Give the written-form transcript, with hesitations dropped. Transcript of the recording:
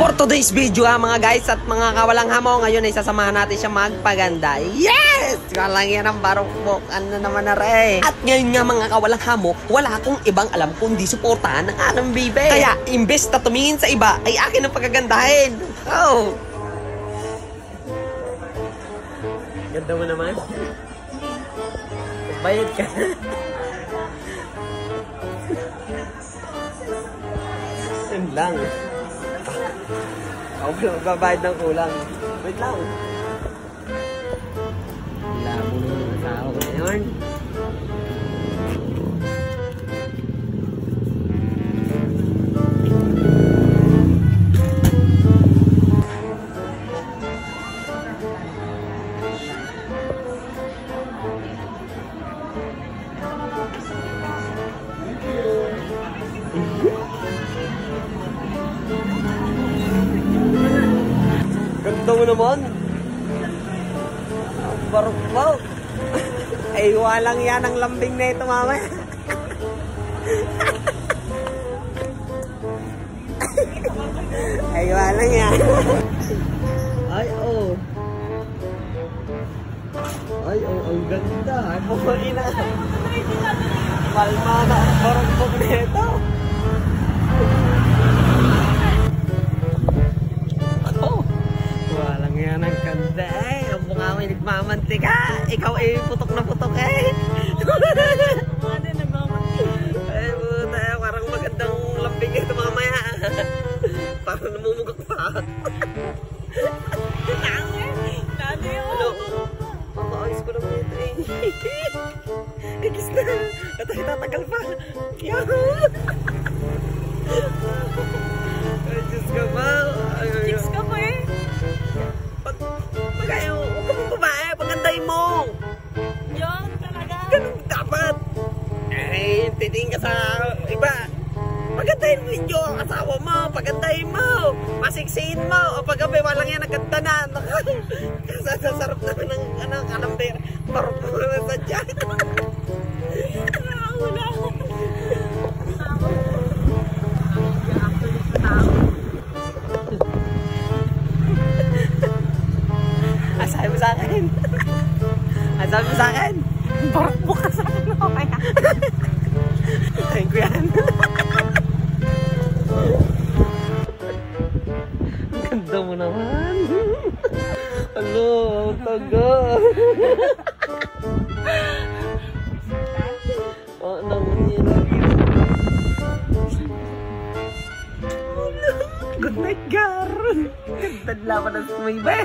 For today's video mga guys at mga kawalang hamo, ngayon ay sasamahan natin siya magpaganda. Yes! Walang yan ang barukbok. Ano naman na rin. At ngayon nga mga kawalang hamo, wala akong ibang alam kundi suportahan ng anong bibe. Kaya imbes na tumingin sa iba, ay akin ang pagagandahin. Oh! Ganda mo naman. Bayad ka. Yun lang. Ako pala magbabayad ng kulang. Wait lang. Labo na yung asawa ko ngayon. Ganda mo naman. Barok-barok. Ay, walang yan ang lambing na ito mamaya. Ay, walang yan. Ay, oh. Ay, oh, ang ganda. Ay, pumain na. Palma na ang barok-barok na ito. Yan ang ganda eh. Ang mukha mo nagmamantika. Ikaw ay putok na putok eh. Mga din nagmamantika. Ay puta, parang magandang lambing ito mamaya. Parang namumugak pa. Dati yun. Ano? Makaayos ko naman ito eh. Ikis na. At ay tatagal pa. Yahoo! Ay, Diyos ka ba? Chicks ka pa eh. Pagayo, huwag ka mong babae, pagandahin mo. Yun talaga. Ganun dapat. Eh, titingin ka sa iba. Pagandahin mo yung asawa mo, pagandahin mo. Masiksiin mo. O paggabi, walang yan nagkanta na. Sasarap naman ng kalamber. Marap mo naman sa dyan. Nakakula ako. Sabi mo sa akin. Sabi mo sa akin. Barok ka sa akin ako kaya. Tayin ko yan. Ganda mo naman. Hello, taga. Oh, naman yun. Good night, Gar. Ganda laban ng sumaybay.